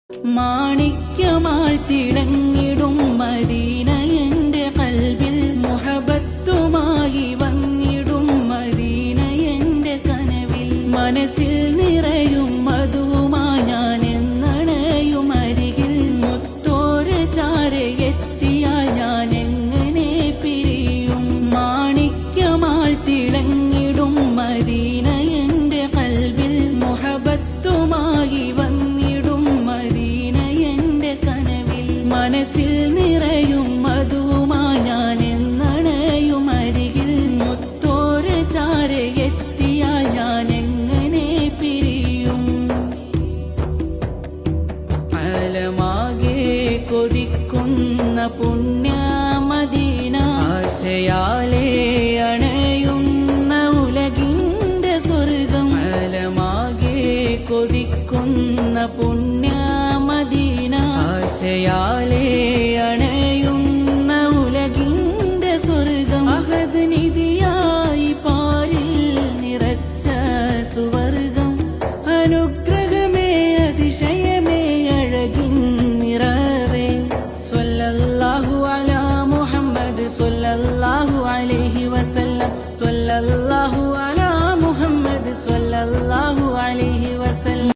മാണിക്യമാൾ തിളങ്ങിടും Medina എന്റെ കൽബിൽ മുഹബത്തുമായി വന്നിടും മദീന എന്റെ കനവിൽ മനസ്സിൽ നിറയും മധുവുമായി ഞാൻ എന്നണയും അരികിൽ മുത്തോര ചാരയെത്തിയാൽ ഞാൻ എങ്ങനെ പിരിയും മാണിക്യമാൾ തിളങ്ങിടും മദീന എന്റെ കൽബിൽ മുഹബത്തുമായി വന്നിടും മദീന എന്റെ കനവിൽ മനസ്സിൽ നിറയും മധുവുമായി ഞാൻ എന്നണയും അരികിൽ മുത്തോര ചാരയെത്തിയാൽ ഞാൻ എങ്ങനെ പിരിയും അലമാകെ കൊതിക്കുന്ന പുണ്യ മദീന ആശയാലേ അണയുന്ന ഉലകിന്റെ സ്വർഗം അലമാകെ കൊതിക്കുന്ന പുണ്യ മദീന ആശയാലേ അണയുന്ന ഉലകിന്റെ സ്വർഗം അഹദ് നിധിയായി പാരിൽ നിറച്ച സുവർഗം അനുഗ്രഹമേ അതിശയമേ അഴകിൻ നിറവേ സ്വല്ലല്ലാഹു അലാ മുഹമ്മദ് സ്വല്ലല്ലാഹു അലൈഹി വസല്ലം സ്വല്ലല്ലാഹു അലാ മുഹമ്മദ് സ്വല്ലല്ലാഹു അലൈഹി വസല്ലം